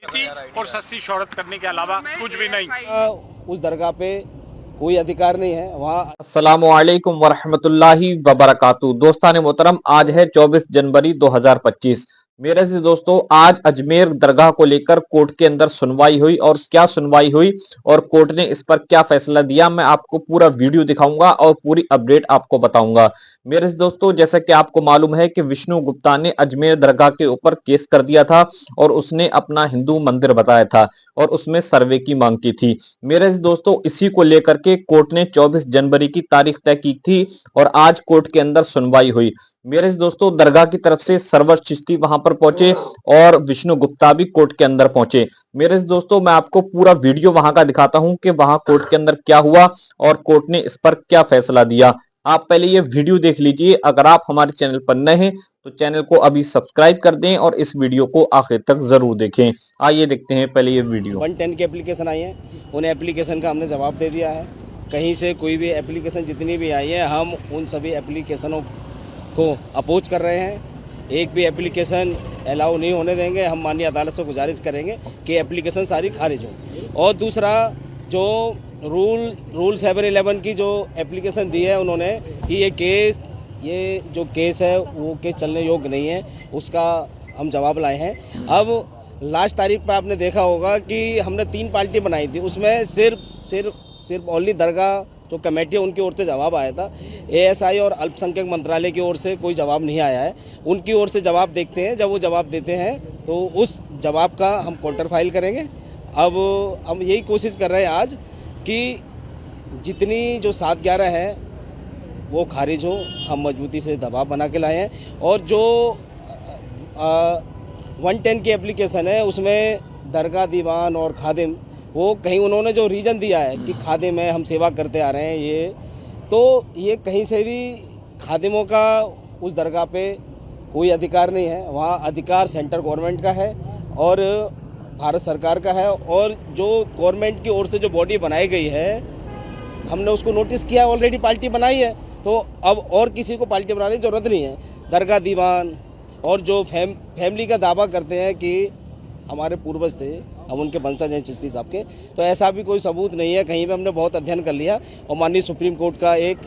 थी और सस्ती शोहरत करने के अलावा कुछ भी नहीं। उस दरगाह पे कोई अधिकार नहीं है वहाँ। अस्सलामुअलैकुम वरहमतुल्लाहि वबरकातुहू। दोस्तान मोहतरम, आज है 24 जनवरी 2025। मेरे से दोस्तों, आज अजमेर दरगाह को लेकर कोर्ट के अंदर सुनवाई हुई और क्या सुनवाई हुई और कोर्ट ने इस पर क्या फैसला दिया, मैं आपको पूरा वीडियो दिखाऊंगा और पूरी अपडेट आपको बताऊंगा। मेरे से दोस्तों, जैसा कि आपको मालूम है कि विष्णु गुप्ता ने अजमेर दरगाह के ऊपर केस कर दिया था और उसने अपना हिंदू मंदिर बताया था और उसमें सर्वे की मांग की थी। मेरे से दोस्तों, इसी को लेकर के कोर्ट ने 24 जनवरी की तारीख तय की थी और आज कोर्ट के अंदर सुनवाई हुई। मेरे दोस्तों, दरगाह की तरफ से सरवर चिश्ती वहां पर पहुंचे और विष्णु गुप्ता भी कोर्ट के अंदर पहुंचे। मेरे दोस्तों, मैं आपको पूरा वीडियो वहां का दिखाता हूं कि वहां कोर्ट के अंदर क्या हुआ और कोर्ट ने इस पर क्या फैसला दिया। आप पहले ये वीडियो देख लीजिए। अगर आप हमारे चैनल पर नए हैं तो चैनल को अभी सब्सक्राइब कर दें और इस वीडियो को आखिर तक जरूर देखें। आइए देखते हैं पहले ये वीडियो। 110 की एप्लीकेशन आई है, उन एप्लीकेशन का हमने जवाब दे दिया है। कहीं से कोई भी एप्लीकेशन जितनी भी आई है, हम उन सभी एप्लीकेशनों को अपोज कर रहे हैं। एक भी एप्लीकेशन अलाउ नहीं होने देंगे। हम माननीय अदालत से गुजारिश करेंगे कि एप्लीकेशन सारी खारिज हो। और दूसरा, जो रूल 711 की जो एप्लीकेशन दी है उन्होंने कि ये जो केस है वो केस चलने योग्य नहीं है, उसका हम जवाब लाए हैं। अब लास्ट तारीख पर आपने देखा होगा कि हमने 3 पार्टी बनाई थी, उसमें सिर्फ ओनली दरगाह जो कमेटी है उनकी ओर से जवाब आया था। एएसआई और अल्पसंख्यक मंत्रालय की ओर से कोई जवाब नहीं आया है। उनकी ओर से जवाब देखते हैं, जब वो जवाब देते हैं तो उस जवाब का हम काउंटर फाइल करेंगे। अब हम यही कोशिश कर रहे हैं आज कि जितनी जो 711 है वो खारिज हो। हम मजबूती से दबाव बना के लाए हैं। और जो 110 की एप्लीकेशन है उसमें दरगाह दीवान और खादिम, वो कहीं उन्होंने जो रीज़न दिया है कि खादिम है, हम सेवा करते आ रहे हैं, ये कहीं से भी खादिमों का उस दरगाह पे कोई अधिकार नहीं है। वहाँ अधिकार सेंट्रल गवर्नमेंट का है और भारत सरकार का है। और जो गवर्नमेंट की ओर से जो बॉडी बनाई गई है, हमने उसको नोटिस किया, ऑलरेडी पार्टी बनाई है, तो अब और किसी को पार्टी बनाने की ज़रूरत नहीं है। दरगाह दीवान और जो फैमिली का दावा करते हैं कि हमारे पूर्वज थे, हम उनके वंशज हैं चिश्ती साहब के, तो ऐसा भी कोई सबूत नहीं है कहीं पे। हमने बहुत अध्ययन कर लिया और माननीय सुप्रीम कोर्ट का एक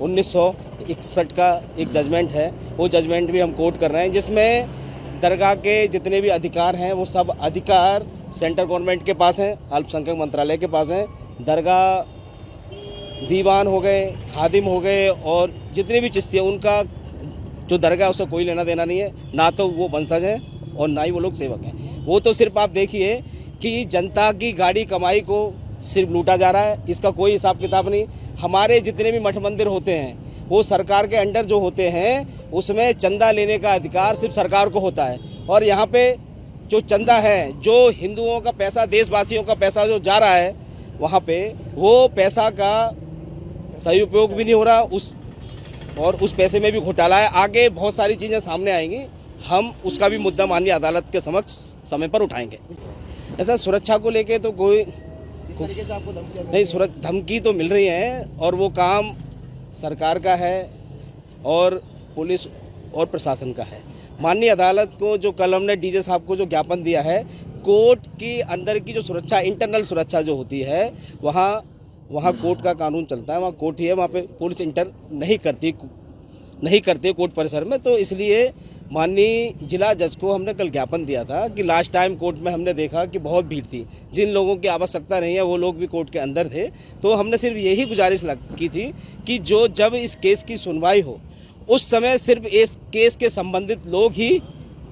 1961 का एक जजमेंट है, वो जजमेंट भी हम कोर्ट कर रहे हैं, जिसमें दरगाह के जितने भी अधिकार हैं वो सब अधिकार सेंट्रल गवर्नमेंट के पास हैं, अल्पसंख्यक मंत्रालय के पास हैं। दरगाह दीवान हो गए, खादिम हो गए और जितने भी चिश्ती हैं, उनका जो दरगाह उससे कोई लेना देना नहीं है। ना तो वो वंशज हैं और ना ही वो लोग सेवक हैं। वो तो सिर्फ आप देखिए कि जनता की गाड़ी कमाई को सिर्फ लूटा जा रहा है, इसका कोई हिसाब किताब नहीं। हमारे जितने भी मठ मंदिर होते हैं वो सरकार के अंडर जो होते हैं, उसमें चंदा लेने का अधिकार सिर्फ सरकार को होता है। और यहाँ पे जो चंदा है, जो हिंदुओं का पैसा, देशवासियों का पैसा जो जा रहा है वहाँ पे, वो पैसा का सही उपयोग भी नहीं हो रहा, उस पैसे में भी घोटाला है। आगे बहुत सारी चीज़ें सामने आएंगी, हम उसका भी मुद्दा माननीय अदालत के समक्ष समय पर उठाएंगे। ऐसा सुरक्षा को लेके तो कोई नहीं, धमकी तो मिल रही है और वो काम सरकार का है और पुलिस और प्रशासन का है। माननीय अदालत को जो कल हमने डीजे साहब को जो ज्ञापन दिया है, कोर्ट की अंदर की जो सुरक्षा, इंटरनल सुरक्षा जो होती है, वहाँ कोर्ट का कानून चलता है, वहाँ कोर्ट ही है, वहाँ पे पुलिस इंटर नहीं करती कोर्ट परिसर में। तो इसलिए माननीय जिला जज को हमने कल ज्ञापन दिया था कि लास्ट टाइम कोर्ट में हमने देखा कि बहुत भीड़ थी, जिन लोगों की आवश्यकता नहीं है वो लोग भी कोर्ट के अंदर थे। तो हमने सिर्फ यही गुजारिश की थी कि जब इस केस की सुनवाई हो उस समय सिर्फ इस केस के संबंधित लोग ही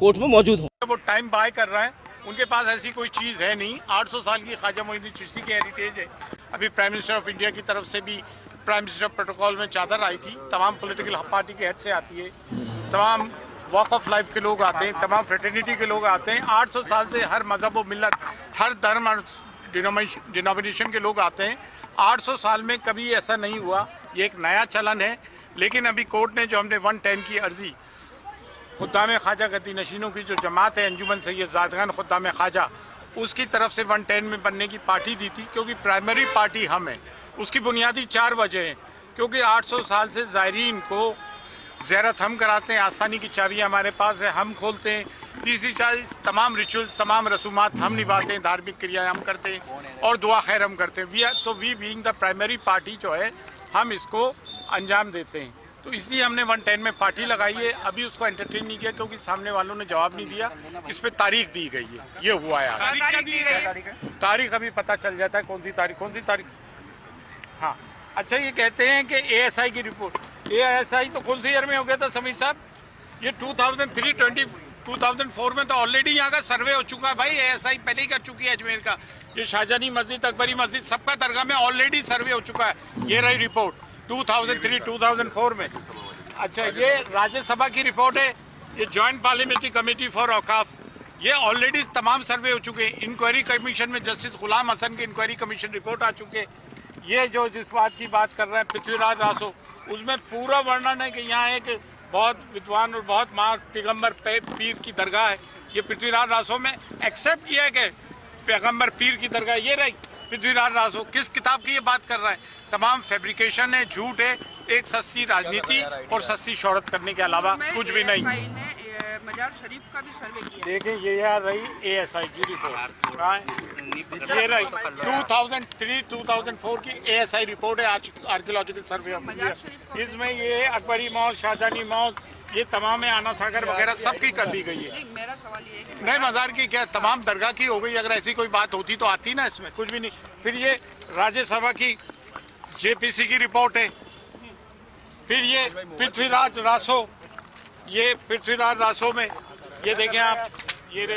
कोर्ट में मौजूद हों। वो टाइम बाय कर रहा है, उनके पास ऐसी कोई चीज़ है नहीं। 800 साल की ख्वाजा मोइनुद्दीन चिश्ती की हेरिटेज है। अभी प्राइम मिनिस्टर ऑफ इंडिया की तरफ से भी प्राइम मिनिस्टर प्रोटोकॉल में चादर आई थी, तमाम पॉलिटिकल पार्टी के हेड से आती है, तमाम वॉक ऑफ लाइफ के लोग आते हैं, तमाम फ्रेटर्निटी के लोग आते हैं। 800 साल से हर मजहब व मिल्लत, हर धर्म और डिनोमिनेशन के लोग आते हैं। 800 साल में कभी ऐसा नहीं हुआ, ये एक नया चलन है। लेकिन अभी कोर्ट ने जो हमने 110 की अर्जी खुद्दाम ख्वाजा गद्दी नशीनों की जो जमात है अंजुमन सैयद ज़ादगान खुद्दाम ख्वाजा, उसकी तरफ से 110 में बनने की पार्टी दी थी, क्योंकि प्राइमरी पार्टी हम है। उसकी बुनियादी 4 वजह हैं, क्योंकि 800 साल से ज़ायरीन को ज़ियारत हम कराते हैं, आस्थानी की चाबियाँ हमारे पास है, हम खोलते हैं, तीसरी चीज तमाम रिचुअल्स, तमाम रसूमात हम निभाते हैं, धार्मिक क्रियाएं हम करते हैं और दुआ खैर हम करते हैं। We being the primary party जो है हम इसको अंजाम देते हैं। तो इसलिए हमने 110 में पार्टी लगाई है। अभी उसको एंटरटेन नहीं किया क्योंकि सामने वालों ने जवाब नहीं दिया। इस पे तारीख दी गई है, ये हुआ है। तारीख अभी पता चल जाता है कौन सी तारीख। हाँ, अच्छा, ये कहते हैं कि ASI की रिपोर्ट, ASI तो कौन से ईयर में हो गया था समीर साहब? ये 2004 में तो ऑलरेडी यहाँ का सर्वे हो चुका है भाई। ASI पहले ही कर चुकी है अजमेर का। ये शाहजहानी मस्जिद, अकबरी मस्जिद, सबका दरगाह में ऑलरेडी सर्वे हो चुका है। ये रही रिपोर्ट 2003-2004 में। अच्छा, ये राज्यसभा की रिपोर्ट है, ये ज्वाइंट पार्लियामेंट्री कमेटी फॉर औकाफ, ये ऑलरेडी तमाम सर्वे हो चुके हैं। इंक्वायरी कमीशन में जस्टिस गुलाम हसन की इंक्वायरी कमीशन रिपोर्ट आ चुके। ये जो जिस बात की बात कर रहे हैं पृथ्वीराज रासो, उसमें पूरा वर्णन है कि यहाँ एक बहुत विद्वान और बहुत महान पैगम्बर पीर की दरगाह है। ये पृथ्वीराज रासो में एक्सेप्ट किया है कि पैगम्बर पीर की दरगाह ये रही पृथ्वीराज रासो। किस किताब की ये बात कर रहा है? तमाम फैब्रिकेशन है, झूठ है, एक सस्ती राजनीति और सस्ती शोहरत करने के अलावा कुछ भी नहीं। मजार शरीफ का भी सर्वे किया। देखें, ये यार रही ASI की रिपोर्ट, ये रही 2003-2004 की ASI रिपोर्ट है, आर्कियोलॉजिकल सर्वे ऑफ इंडिया। इसमें ये अकबरी मौज, शाहजहानी मौज, ये तमाम आना सागर वगैरह सबकी कर दी गई है। मेरा सवाल ये है कि नए मजार की क्या तमाम दरगाह की हो गई? अगर ऐसी कोई बात होती तो आती ना, इसमें कुछ भी नहीं। फिर ये राज्यसभा की JPC की रिपोर्ट है। फिर ये पृथ्वीराज रासो, ये पृथ्वीराज रासो में ये देखें आप, ये कि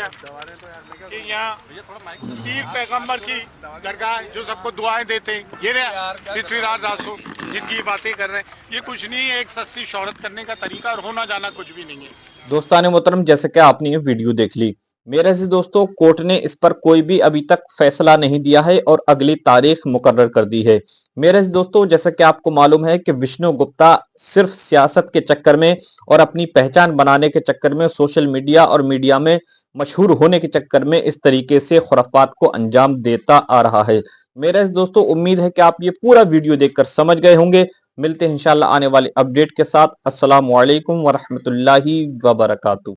यहाँ पीर पैगम्बर की दरगाह जो सबको दुआएं देते हैं, ये रहा पृथ्वीराज रासो जिनकी बातें कर रहे हैं। ये कुछ नहीं है, एक सस्ती शोहरत करने का तरीका और होना जाना कुछ भी नहीं है। दोस्तान मोहतरम, जैसे कि आपने ये वीडियो देख ली, मेरे से दोस्तों कोर्ट ने इस पर कोई भी अभी तक फैसला नहीं दिया है और अगली तारीख मुकर्रर कर दी है। मेरे से दोस्तों, जैसा कि आपको मालूम है कि विष्णु गुप्ता सिर्फ सियासत के चक्कर में और अपनी पहचान बनाने के चक्कर में, सोशल मीडिया और मीडिया में मशहूर होने के चक्कर में इस तरीके से खुराफात को अंजाम देता आ रहा है। मेरे से दोस्तों, उम्मीद है कि आप ये पूरा वीडियो देखकर समझ गए होंगे। मिलते हैं इंशाल्लाह आने वाले अपडेट के साथ। अस्सलामु अलैकुम वरहमतुल्लाहि वबरकातुहू।